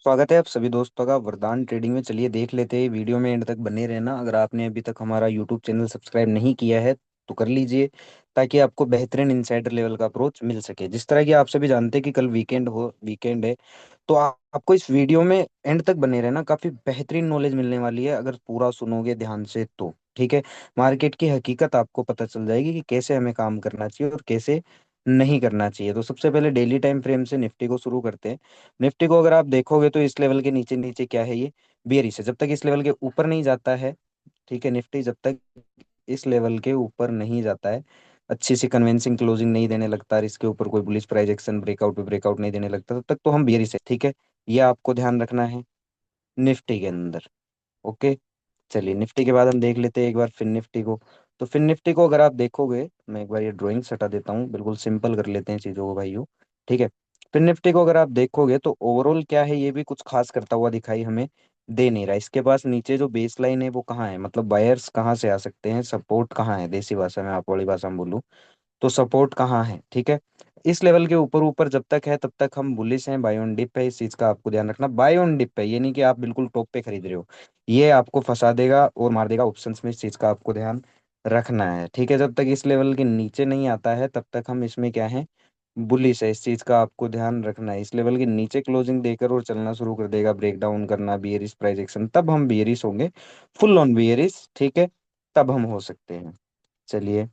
स्वागत है आप सभी दोस्तों का वरदान ट्रेडिंग में। चलिए देख लेते हैं, वीडियो में एंड तक बने रहना। अगर आपने अभी तक हमारा यूट्यूब चैनल सब्सक्राइब नहीं किया है तो कर लीजिए, ताकि आपको बेहतरीन इनसाइडर लेवल का अप्रोच मिल सके। जिस तरह की आप सभी जानते हैं कि कल वीकेंड है, तो आपको इस वीडियो में एंड तक बने रहना। काफी बेहतरीन नॉलेज मिलने वाली है अगर पूरा सुनोगे ध्यान से तो। ठीक है। मार्केट की हकीकत आपको पता चल जाएगी कि कैसे हमें काम करना चाहिए और कैसे नहीं करना चाहिए। तो सबसे पहले डेली टाइम फ्रेम से निफ्टी को शुरू करते हैं। निफ्टी को अगर आप देखोगे तो इस लेवल के नीचे नीचे क्या है, ये बियरिश है। जब तक इस लेवल के ऊपर नहीं जाता है, ठीक है, निफ्टी जब तक इस लेवल के ऊपर नहीं जाता है, अच्छी सी कन्विंसिंग क्लोजिंग नहीं देने लगता और इसके ऊपर कोई बुलिश प्राइस एक्शन ब्रेकआउट पे ब्रेकआउट नहीं देने लगता, तब तक तो हम बियरिश है। ठीक है, ये आपको ध्यान रखना है निफ्टी के अंदर। ओके। चलिए निफ्टी के बाद हम देख लेते हैं एक बार फिर निफ्टी को। तो फिर निफ्टी को अगर आप देखोगे, मैं एक बार ये ड्राइंग हटा देता हूँ, बिल्कुल सिंपल कर लेते हैं चीज़ों को भाइयों। ठीक है। फिर निफ्टी को अगर आप देखोगे तो ओवरऑल क्या है, ये भी कुछ खास करता हुआ दिखाई हमें दे नहीं रहा। इसके पास नीचे जो बेस लाइन है वो कहाँ है, मतलब बायर्स कहाँ से आ सकते हैं, सपोर्ट कहाँ है, देसी भाषा में आप वाली भाषा में बोलूँ तो सपोर्ट कहाँ है। ठीक है। इस लेवल के ऊपर ऊपर जब तक है तब तक हम बुलिश हैं, बाय ऑन डिप है। इस चीज का आपको ध्यान रखना, बाय ऑन डिप है, ये नहीं कि आप बिल्कुल टॉप पे खरीद रहे हो। ये आपको फंसा देगा और मार देगा ऑप्शंस में, इस चीज का आपको ध्यान रखना है। ठीक है। जब तक इस लेवल के नीचे नहीं आता है तब तक हम इसमें क्या है, बुलिश है। इस चीज का आपको ध्यान रखना है। इस लेवल के नीचे क्लोजिंग देकर और चलना शुरू कर देगा, ब्रेक डाउन करना, बियरिश प्राइस एक्शन, तब हम बियरिश होंगे, फुल ऑन बियरिश। ठीक है, तब हम हो सकते हैं। चलिए,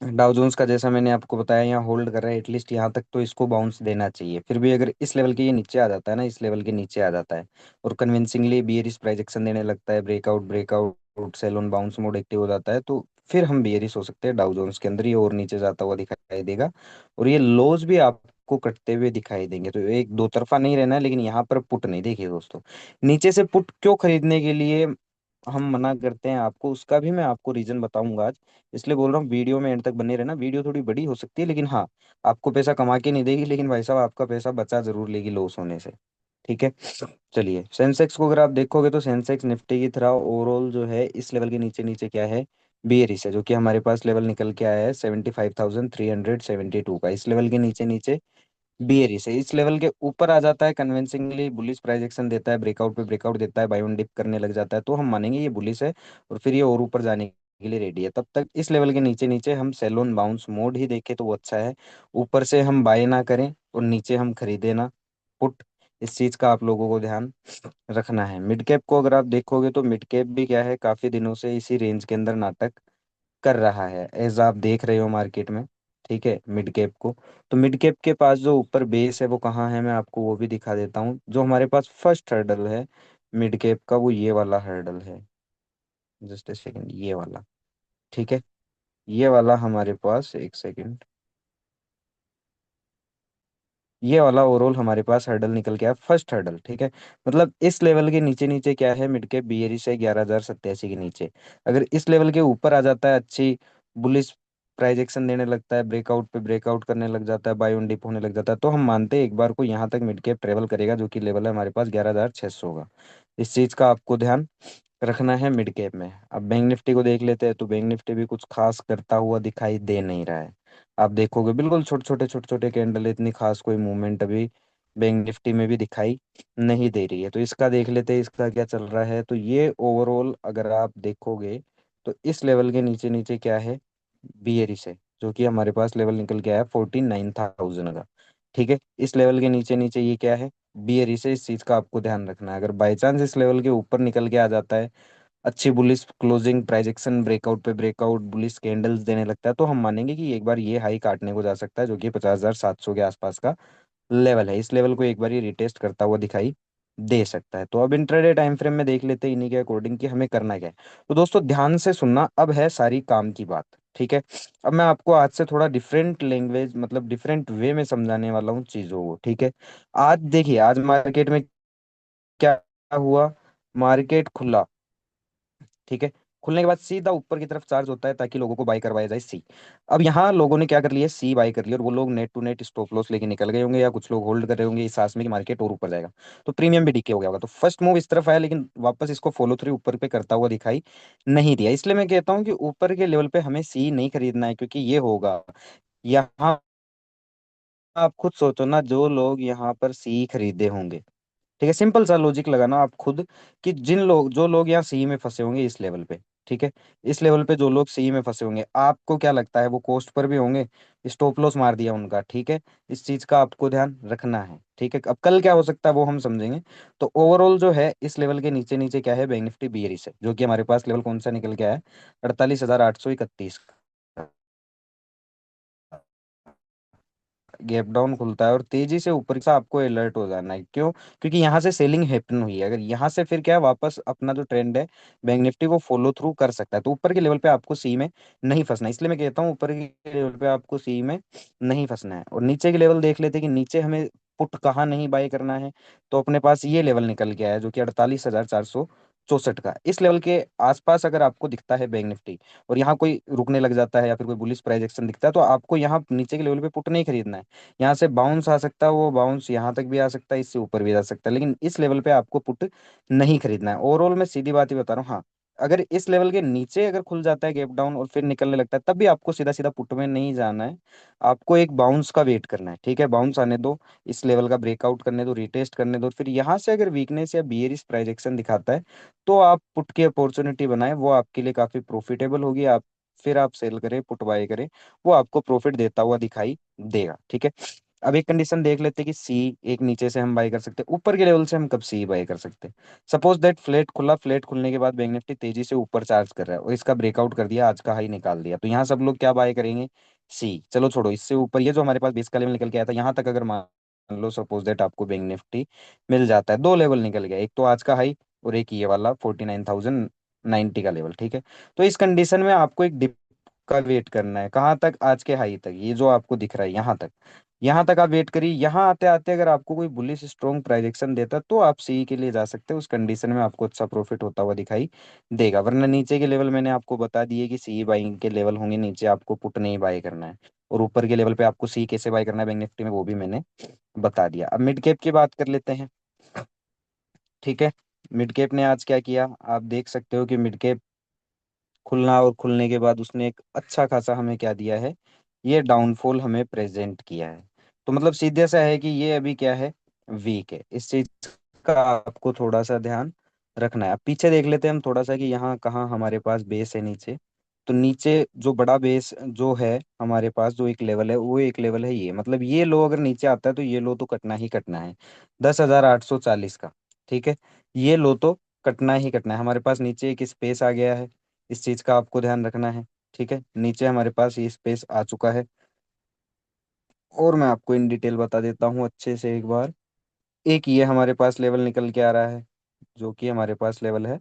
डाउ जोन्स का जैसा मैंने आपको बताया यहाँ होल्ड कर रहा है, एटलीस्ट यहाँ तक तो इसको बाउंस देना चाहिए। फिर भी अगर इस लेवल के ये नीचे आ जाता है ना, इस लेवल के नीचे आ जाता है और कन्विंसिंगली बियरिश प्राइस एक्शन देने लगता है, breakout breakout sell on bounce mode active हो जाता है, तो फिर हम बियरिश हो सकते हैं। डाउ जोन्स के अंदर ये और नीचे जाता हुआ दिखाई देगा और ये लोज भी आपको कटते हुए दिखाई देंगे। तो एक दो तरफा नहीं रहना है, लेकिन यहाँ पर पुट नहीं। देखिए दोस्तों, नीचे से पुट क्यों खरीदने के लिए हम मना करते हैं आपको, उसका भी मैं आपको रीजन बताऊंगा आज। इसलिए बोल रहा हूँ वीडियो में एंड तक बने रहना। वीडियो थोड़ी बड़ी हो सकती है, लेकिन हाँ, आपको पैसा कमा के नहीं देगी, लेकिन भाई साहब आपका पैसा बचा जरूर लेगी लॉस होने से। ठीक है। चलिए, सेंसेक्स को अगर आप देखोगे तो सेंसेक्स निफ्टी की तरह ओवरऑल जो है इस लेवल के नीचे नीचे क्या है, बेयरिश है। जो कि हमारे पास लेवल निकल के आया है 75,372 का। इस लेवल के नीचे नीचे बियरिश है। इस लेवल के ऊपर आ जाता है, कन्विंसिंगली बुलिश प्राइस एक्शन देता है, ब्रेकआउट पे ब्रेकआउट देता है, बाय ऑन डिप करने लग जाता है, तो हम मानेंगे ये बुलिश है और फिर ये और ऊपर जाने के लिए रेडी है। तब तक इस लेवल के नीचे नीचे हम सेल ऑन बाउंस मोड ही देखें तो वो अच्छा है। ऊपर से हम बाय ना करें और नीचे हम खरीदे ना पुट। इस चीज का आप लोगों को ध्यान रखना है। मिड कैप को अगर आप देखोगे तो मिड कैप भी क्या है, काफी दिनों से इसी रेंज के अंदर नाटक कर रहा है, एज आप देख रहे हो मार्केट में। ठीक है, मिड कैप को, तो मिड कैप के पास जो ऊपर बेस है वो कहाँ है, मैं आपको वो भी दिखा देता हूँ। जो हमारे पास फर्स्ट हर्डल है मिड कैप का, वो ये वाला हर्डल है। जस्ट ए सेकंड, ये वाला। ठीक है, ये वाला हमारे पास, एक सेकंड, ये वाला ओवरऑल हमारे पास हर्डल निकल के आया, फर्स्ट हर्डल। ठीक है, मतलब इस लेवल के नीचे नीचे क्या है, मिड कैप बियरिश है 11,087 के नीचे। अगर इस लेवल के ऊपर आ जाता है, अच्छी बुलिश प्राइस एक्शन देने लगता है, ब्रेकआउट पे ब्रेकआउट करने लग जाता है, बाय ऑन डिप होने लग जाता है, तो हम मानते हैं एक बार को यहाँ तक मिड कैप ट्रेवल करेगा, जो कि लेवल है हमारे पास 11,600 का। इस चीज का आपको ध्यान रखना है मिड कैप में। अब बैंक निफ्टी को देख लेते हैं, तो बैंक निफ्टी भी कुछ खास करता हुआ दिखाई दे नहीं रहा है। आप देखोगे बिल्कुल छोटे छोटे कैंडल, इतनी खास कोई मूवमेंट अभी बैंक निफ्टी में भी दिखाई नहीं दे रही है। तो इसका देख लेते हैं, इसका क्या चल रहा है। तो ये ओवरऑल अगर आप देखोगे तो इस लेवल के नीचे नीचे क्या है, बियरिश है। जो कि हमारे पास लेवल निकल के आया 49,000 का। ठीक है, इस लेवल के नीचे नीचे ये क्या है, बियरिश है। इस चीज का आपको ध्यान रखना है। अगर बाई चांस इस लेवल के ऊपर निकल के आ जाता है, अच्छी बुलिश क्लोजिंग प्राइजेक्शन, ब्रेकआउट पे ब्रेकआउट बुलिश कैंडल्स देने लगता है, तो हम मानेंगे कि एक बार ये हाई काटने को जा सकता है, जो कि 50,700 के आसपास का लेवल है। इस लेवल को एक बार ये रिटेस्ट करता हुआ दिखाई दे सकता है। तो अब इंट्राडे टाइम फ्रेम में देख लेते हैं इन्हीं के अकॉर्डिंग कि हमें करना क्या है। तो दोस्तों ध्यान से सुनना, अब है सारी काम की बात। ठीक है, अब मैं आपको आज से थोड़ा डिफरेंट लैंग्वेज, मतलब डिफरेंट वे में समझाने वाला हूँ चीजों को। ठीक है, आज देखिए, आज मार्केट में क्या हुआ, मार्केट खुला। ठीक है, खुलने के बाद सीधा ऊपर की तरफ चार्ज होता है ताकि लोगों को बाय करवाया जाए सी। अब यहाँ लोगों ने क्या कर लिया, सी बाय कर लिया, और वो लोग net to net stop loss लेके निकल गए होंगे, या कुछ लोग होल्ड कर रहे होंगे इस आस में कि मार्केट और ऊपर जाएगा, तो प्रीमियम भी डीके हो गया होगा। तो फर्स्ट मूव इस तरफ आया, लेकिन वापस इसको फॉलो थ्रू ऊपर पे करता हुआ दिखाई नहीं दिया। इसलिए मैं कहता हूँ कि ऊपर के लेवल पे हमें सी नहीं खरीदना है, क्योंकि ये होगा यहाँ, आप खुद सोचो ना, जो लोग यहाँ पर सी खरीदे होंगे, ठीक है, सिंपल सा लॉजिक लगाना आप खुद, कि जो लोग यहाँ सी में फंसे होंगे इस लेवल पे, ठीक है, इस लेवल पे जो लोग सी में फंसे होंगे, आपको क्या लगता है वो कोस्ट पर भी होंगे? स्टॉप लॉस मार दिया उनका, ठीक है। इस चीज का आपको ध्यान रखना है, ठीक है। अब कल क्या हो सकता है वो हम समझेंगे। तो ओवरऑल जो है इस लेवल के नीचे नीचे क्या है, बैंक निफ्टी बियरिश है, जो कि हमारे पास लेवल कौन सा निकल के आया है, 48,831। गैप डाउन खुलता है और तेजी से ऊपर से आपको अलर्ट हो जाना है, क्यों? क्योंकि यहाँ से सेलिंग हैपन हुई है, अगर यहाँ से फिर क्या है, वापस अपना जो ट्रेंड है बैंक निफ्टी वो फॉलो थ्रू कर सकता है, तो ऊपर के लेवल पे आपको सी में नहीं फंसना है। इसलिए मैं कहता हूँ ऊपर के लेवल पे आपको सी में नहीं फंसना है। और नीचे के लेवल देख लेते हैं कि नीचे हमें पुट कहाँ नहीं बाय करना है। तो अपने पास ये लेवल निकल के आया है, जो कि 48,464 का। इस लेवल के आसपास अगर आपको दिखता है बैंक निफ्टी और यहाँ कोई रुकने लग जाता है या फिर कोई बुलिश प्राइस एक्शन दिखता है, तो आपको यहाँ नीचे के लेवल पे पुट नहीं खरीदना है। यहाँ से बाउंस आ सकता है, वो बाउंस यहाँ तक भी आ सकता है, इससे ऊपर भी जा सकता है, लेकिन इस लेवल पे आपको पुट नहीं खरीदना है। ओवरऑल मैं सीधी बात ही बता रहा हूँ। हाँ, अगर इस लेवल के नीचे अगर खुल जाता है गैप डाउन और फिर निकलने लगता है, तब भी आपको सीधा सीधा पुट में नहीं जाना है। आपको एक बाउंस का वेट करना है, ठीक है। बाउंस आने दो, इस लेवल का ब्रेकआउट करने दो, रिटेस्ट करने दो, फिर यहाँ से अगर वीकनेस या बियरिश प्राइजेक्शन दिखाता है, तो आप पुट की अपॉर्चुनिटी बनाए, वो आपके लिए काफी प्रॉफिटेबल होगी। आप फिर आप सेल करें, पुट बाय करें, वो आपको प्रॉफिट देता हुआ दिखाई देगा, ठीक है। अब एक कंडीशन देख लेते हैं कि सी एक नीचे से हम बाय कर सकते हैं, ऊपर के लेवल से हम कब सी बाय कर सकते हैं। सपोज दैट फ्लैट खुला, फ्लैट खुलने के बाद बैंक निफ्टी तेजी से ऊपर चार्ज कर रहा है और इसका ब्रेकआउट कर दिया, आज का हाई निकाल दिया, तो यहाँ सब लोग क्या बाय करेंगे? सी। चलो छोड़ो, इससे ऊपर ये जो हमारे पास 20 का लेवल निकल के आया था, यहाँ तक अगर मान लो सपोज दैट आपको बैंक निफ्टी मिल जाता है, दो लेवल निकल गया, एक तो आज का हाई और एक ये वाला 49,090 का लेवल, ठीक है। तो इस कंडीशन में आपको एक डिप का वेट करना है, कहाँ तक? आज के हाई तक, ये जो आपको दिख रहा है यहाँ तक, यहाँ तक आप वेट करिए। यहाँ आते आते अगर आपको कोई बुलिश स्ट्रॉन्ग प्राइजेक्शन देता, तो आप सी के लिए जा सकते हैं, उस कंडीशन में आपको अच्छा प्रॉफिट होता हुआ दिखाई देगा। वरना नीचे के लेवल मैंने आपको बता दिए कि सी बाइंग के लेवल होंगे, नीचे आपको पुट नहीं बाय करना है। और ऊपर के लेवल पे आपको सी कैसे बाय करना है बैंक निफ्टी में, वो भी मैंने बता दिया। अब मिड कैप की बात कर लेते हैं, ठीक है। मिड कैप ने आज क्या किया, आप देख सकते हो कि मिड कैप खुलना और खुलने के बाद उसने एक अच्छा खासा हमें क्या दिया है, ये डाउनफॉल हमें प्रेजेंट किया है। तो मतलब सीधे सा है कि ये अभी क्या है, वीक है। इस चीज का आपको थोड़ा सा ध्यान रखना है। अब पीछे देख लेते हैं हम थोड़ा सा कि यहाँ कहाँ हमारे पास बेस है नीचे। तो नीचे जो बड़ा बेस जो है हमारे पास, जो एक लेवल है, वो एक लेवल है ये, मतलब ये लो अगर नीचे आता है तो ये लो तो कटना ही कटना है, 10,840 का, ठीक है। ये लो तो कटना ही कटना है। हमारे पास नीचे एक स्पेस आ गया है, इस चीज का आपको ध्यान रखना है, ठीक है। नीचे हमारे पास ये स्पेस आ चुका है, और मैं आपको इन डिटेल बता देता हूँ अच्छे से एक बार। एक ये हमारे पास लेवल निकल के आ रहा है, जो कि हमारे पास लेवल है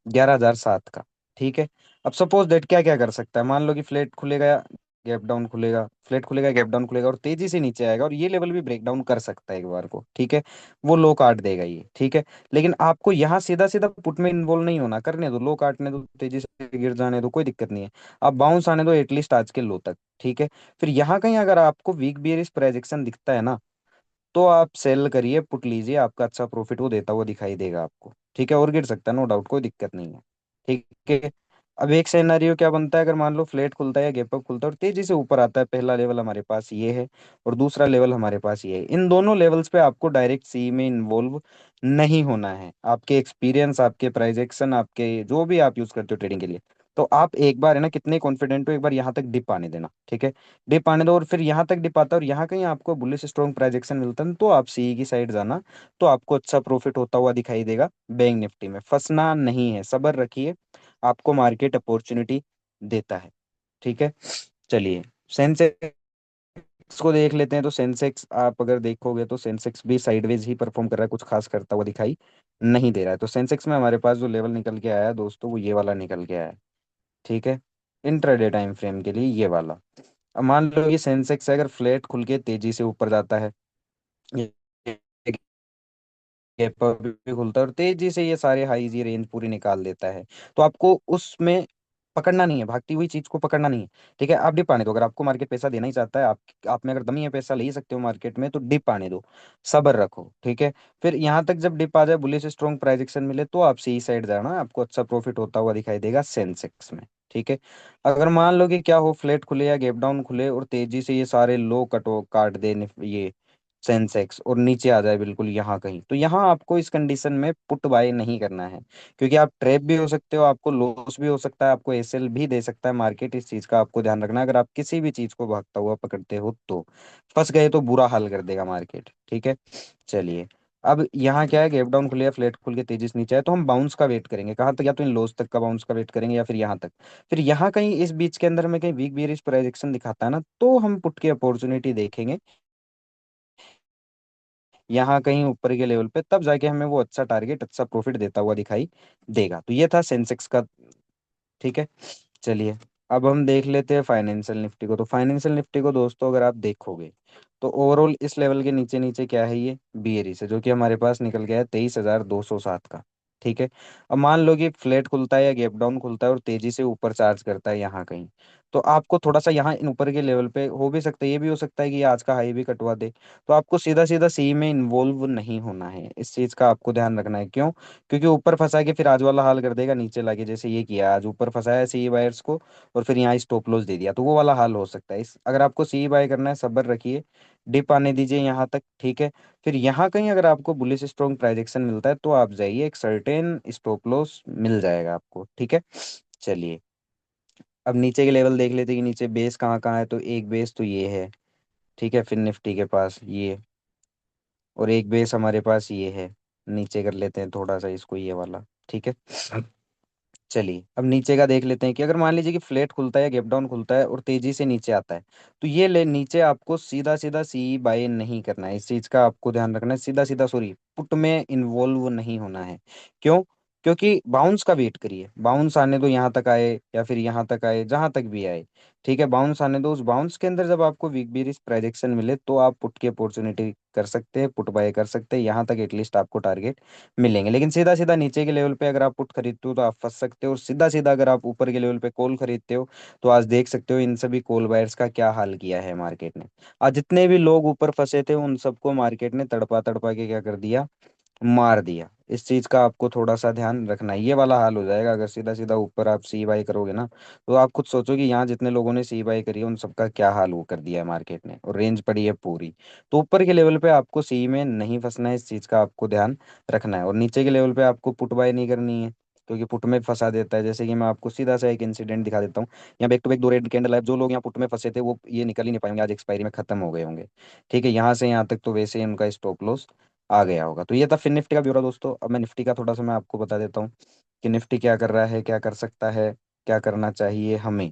11,007 का, ठीक है। अब सपोज दैट क्या क्या कर सकता है, मान लो कि फ्लैट खुलेगा, गैप डाउन खुलेगा, फ्लैट खुलेगा, गैप डाउन खुलेगा और तेजी से नीचे आएगा, और ये लेवल भी ब्रेक डाउन कर सकता है एक बार को, ठीक है। वो लो काट देगा ये, ठीक है। लेकिन आपको यहाँ सीधा सीधा पुट में इन्वॉल्व नहीं होना, करने दो, लो काटने दो, तेजी से गिर जाने दो, कोई दिक्कत नहीं है। आप बाउंस आने दो एटलीस्ट आज के लो तक, ठीक है। फिर यहाँ कहीं अगर आपको वीक बियरिश प्रोजेक्शन दिखता है ना, तो आप सेल करिए, पुट लीजिए, आपका अच्छा प्रॉफिट वो देता हुआ दिखाई देगा आपको, ठीक है। और गिर सकता है, नो डाउट, कोई दिक्कत नहीं है, ठीक है। अब एक सिनेरियो क्या बनता है, अगर मान लो फ्लैट खुलता है या गैप अप खुलता है और तेजी से ऊपर आता है, पहला लेवल हमारे पास ये है और दूसरा लेवल हमारे पास ये है, इन दोनों लेवल्स पे आपको डायरेक्ट सी में इन्वॉल्व नहीं होना है। आपके एक्सपीरियंस, आपके प्राइजेक्शन, आपके जो भी आप यूज करते हो ट्रेडिंग के लिए, तो आप एक बार है ना, कितने कॉन्फिडेंट हो, एक बार यहाँ तक डिप आने देना, ठीक है। डिप आने दो, और फिर यहाँ तक डिप आता है और यहाँ कहीं आपको बुलिश स्ट्रॉन्ग प्राइजेक्शन मिलता है, तो आप सी की साइड जाना, तो आपको अच्छा प्रॉफिट होता हुआ दिखाई देगा। बैंक निफ्टी में फंसना नहीं है, सब्र रखिए, आपको मार्केट अपॉर्चुनिटी देता है, ठीक है। चलिए, सेंसेक्स को देख लेते हैं। तो सेंसेक्स आप अगर देखोगे तो सेंसेक्स भी साइडवेज ही परफॉर्म कर रहा है, कुछ खास करता हुआ दिखाई नहीं दे रहा है। तो सेंसेक्स में हमारे पास जो लेवल निकल के आया है दोस्तों, वो ये वाला निकल के आया है, ठीक है। इंट्राडे टाइम फ्रेम के लिए ये वाला। अब मान लो ये सेंसेक्स अगर फ्लैट खुल के तेजी से ऊपर जाता है, ये गैप अप भी खुलता है और तेजी से ये सारे हाईज, ये रेंज पूरी निकाल देता है, तो आपको उसमें पकड़ना नहीं है, भागती हुई चीज को पकड़ना नहीं है, ठीक है। आप डिप आने दो, अगर आपको मार्केट पैसा देना ही चाहता है, आप में अगर दम ही है, पैसा ले ही सकते हो मार्केट में, तो डिप आने दो, सब्र रखो, ठीक है। फिर यहाँ तक जब डिप आ जाए, बुलिश स्ट्रॉन्ग प्राइस एक्शन मिले, तो आप सी साइड जाना, आपको अच्छा प्रॉफिट होता हुआ दिखाई देगा सेंसेक्स में, ठीक है। अगर मान लो कि क्या हो, फ्लैट खुले या गैप डाउन खुले और तेजी से ये सारे लो कटो काट दे, ये सेंसेक्स और नीचे आ जाए बिल्कुल यहाँ कहीं, तो यहाँ आपको इस कंडीशन में पुट बाय नहीं करना है, क्योंकि आप ट्रैप भी हो सकते हो, आपको लॉस भी हो सकता है, आपको एसएल भी दे सकता है मार्केट। इस चीज का आपको ध्यान रखना है। अगर आप किसी भी चीज को भागता हुआ पकड़ते हो तो फंस गए तो बुरा हाल कर देगा मार्केट। ठीक है, चलिए। अब यहाँ क्या है, गैप डाउन खुले या फ्लैट खुल के तेजी से नीचे आए तो हम बाउंस का वेट करेंगे। कहाँ तक? या तो इन लोस तक का बाउंस का वेट करेंगे या फिर यहाँ तक। फिर यहाँ कहीं इस बीच के अंदर में कहीं वीक बियरिश प्रोजेक्शन दिखाता है ना, तो हम पुट की अपॉर्चुनिटी देखेंगे यहाँ कहीं ऊपर के लेवल पे, तब जाके हमें वो अच्छा टारगेट, अच्छा प्रॉफिट देता हुआ दिखाई देगा। तो ये था सेंसेक्स का। ठीक है, चलिए। अब हम देख लेते हैं फाइनेंशियल निफ्टी को। तो फाइनेंशियल निफ्टी को दोस्तों अगर आप देखोगे तो ओवरऑल इस लेवल के नीचे नीचे क्या है, ये बीएरी से जो कि हमारे पास निकल गया है 23,207 का। ठीक है, अब मान लो कि फ्लैट खुलता है या गैप डाउन खुलता है और तेजी से ऊपर चार्ज करता है यहाँ कहीं, तो आपको थोड़ा सा यहाँ इन ऊपर के लेवल पे हो भी सकता है, ये भी हो सकता है कि ये आज का हाई भी कटवा दे। तो आपको सीधा सीधा सी में इन्वॉल्व नहीं होना है, इस चीज का आपको ध्यान रखना है। क्यों? क्योंकि ऊपर फंसा के फिर आज वाला हाल कर देगा नीचे लाके, जैसे ये किया आज, ऊपर फंसाया सी बायर्स को और फिर यहाँ स्टॉप लॉस दे दिया, तो वो वाला हाल हो सकता है। इस अगर आपको सी बाय करना है, सब्र रखिए, डिप आने दीजिए यहाँ तक। ठीक है, फिर यहाँ कहीं अगर आपको बुलिश स्ट्रॉन्ग प्राइजेक्शन मिलता है तो आप जाइए, एक सर्टेन स्टॉप लॉस मिल जाएगा आपको। ठीक है, चलिए। अब नीचे के लेवल देख लेते हैं कि नीचे बेस कहाँ कहाँ है। तो एक बेस तो ये है, ठीक है, फिर निफ्टी के पास ये, और एक बेस हमारे पास ये है। नीचे कर लेते हैं थोड़ा सा इसको, ये वाला। ठीक है, चलिए। अब नीचे का देख लेते हैं कि अगर मान लीजिए कि फ्लैट खुलता है, गैप डाउन खुलता है और तेजी से नीचे आता है, तो ये ले नीचे आपको सीधा सीधा सी बाय नहीं करना है। इस चीज का आपको ध्यान रखना है, सीधा सीधा सॉरी पुट में इन्वॉल्व नहीं होना है। क्यों? क्योंकि बाउंस का वेट करिए, बाउंस आने दो, यहाँ तक आए या फिर यहाँ तक आए, जहां तक भी आए। ठीक है, बाउंस आने दो, उस बाउंस के अंदर जब आपको वीक बेरिश प्राइजेक्शन मिले तो आप पुट की अपॉर्चुनिटी कर सकते हैं, पुट बाय कर सकते हैं, यहाँ तक एटलीस्ट आपको टारगेट मिलेंगे। लेकिन सीधा सीधा नीचे के लेवल पे अगर आप पुट खरीदते हो तो आप फंस सकते हो, और सीधा सीधा अगर आप ऊपर के लेवल पे कॉल खरीदते हो तो आज देख सकते हो इन सभी कॉल बायर्स का क्या हाल किया है मार्केट ने। आज जितने भी लोग ऊपर फंसे थे उन सबको मार्केट ने तड़पा तड़पा के क्या कर दिया, मार दिया। इस चीज का आपको थोड़ा सा ध्यान रखना है, ये वाला हाल हो जाएगा अगर सीधा सीधा ऊपर आप सी बाई करोगे ना। तो आप खुद सोचो कि यहाँ जितने लोगों ने सी बाई करी है उन सबका क्या हाल वो कर दिया है मार्केट ने, और रेंज पड़ी है पूरी। तो ऊपर के लेवल पे आपको सी में नहीं फंसना है, इस चीज का आपको ध्यान रखना है। और नीचे के लेवल पे आपको पुट बाय नहीं करनी है, क्योंकि पुट में फंसा देता है। जैसे कि मैं आपको सीधा सा एक इंसिडेंट दिखा देता हूँ। यहाँ बैक टू बैक दो रेड कैंडल है, जो लोग यहाँ पुट में फंसे थे वो ये निकल ही नहीं पाएंगे, आज एक्सपायरी में खत्म हो गए होंगे। ठीक है, यहाँ से यहाँ तक तो वैसे ही उनका स्टॉप लॉस आ गया होगा। तो ये था फिर निफ्टी का ब्यौरा दोस्तों। अब मैं निफ्टी का थोड़ा सा मैं आपको बता देता हूँ कि निफ्टी क्या कर रहा है, क्या कर सकता है, क्या करना चाहिए हमें।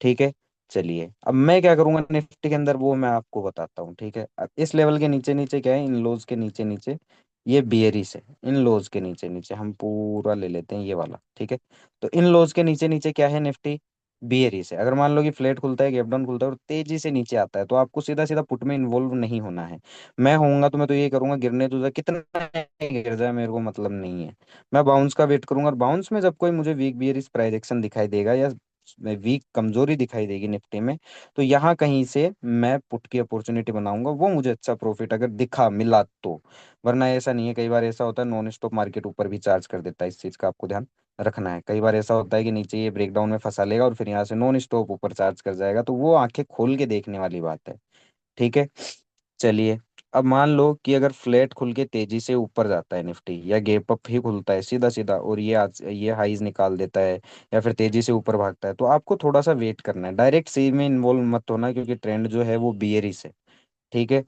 ठीक है, चलिए। अब मैं क्या करूंगा निफ्टी के अंदर वो मैं आपको बताता हूँ। ठीक है, अब इस लेवल के नीचे नीचे क्या है, इन लोज के नीचे नीचे ये बियरिश है। इन लोज के नीचे नीचे हम पूरा ले लेते हैं ये वाला। ठीक है, तो इन लोज के नीचे नीचे क्या है, निफ्टी बियरिश है। अगर मान लो कि फ्लैट खुलता है, गैप डाउन खुलता है और तेजी से नीचे आता है, तो आपको सीधा सीधा पुट में इन्वॉल्व नहीं होना है। मैं होऊंगा तो मैं तो ये करूंगा, गिरने तो जाए, कितना गिर जाए मेरे को मतलब नहीं है। मैं बाउंस का वेट करूंगा, और बाउंस में जब कोई मुझे वीक बियरिश प्राइजेक्शन दिखाई देगा या वीक कमजोरी दिखाई देगी निफ्टी में, तो यहाँ कहीं से मैं पुट की अपॉर्चुनिटी बनाऊंगा, वो मुझे अच्छा प्रॉफिट अगर दिखा मिला तो। वरना ऐसा नहीं है, कई बार ऐसा होता है नॉन स्टॉप मार्केट ऊपर भी चार्ज कर देता है, इस चीज का आपको ध्यान रखना है। कई बार ऐसा होता है कि नीचे ये ब्रेकडाउन में फंसा लेगा और फिर यहाँ से नॉन स्टॉप ऊपर चार्ज कर जाएगा, तो वो आंखें खोल के देखने वाली बात है। ठीक है, चलिए। अब मान लो कि अगर फ्लैट खुल के तेजी से ऊपर जाता है निफ्टी, या गैप अप ही खुलता है सीधा सीधा और ये आज ये हाईज निकाल देता है, या फिर तेजी से ऊपर भागता है, तो आपको थोड़ा सा वेट करना है, डायरेक्ट सी में इन्वॉल्व मत होना, क्योंकि ट्रेंड जो है वो बियरिश है। ठीक है,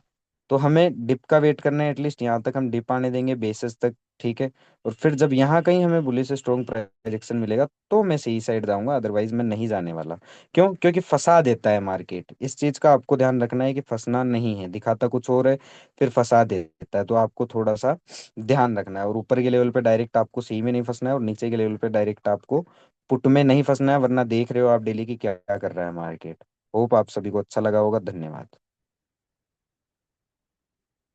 तो हमें डिप का वेट करना है, एटलीस्ट यहाँ तक हम डिप आने देंगे बेसिस तक। ठीक है, और फिर जब यहाँ कहीं हमें बुलिश से स्ट्रॉन्ग प्रोजेक्शन मिलेगा तो मैं सही साइड जाऊंगा, अदरवाइज मैं नहीं जाने वाला। क्यों? क्योंकि फंसा देता है मार्केट, इस चीज का आपको ध्यान रखना है कि फंसना नहीं है, दिखाता कुछ और है फिर फंसा देता है, तो आपको थोड़ा सा ध्यान रखना है। और ऊपर के लेवल पे डायरेक्ट आपको सी में नहीं फंसना है, और नीचे के लेवल पे डायरेक्ट आपको पुट में नहीं फंसना है, वरना देख रहे हो आप डेली की क्या क्या कर रहा है मार्केट। होप आप सभी को अच्छा लगा होगा। धन्यवाद।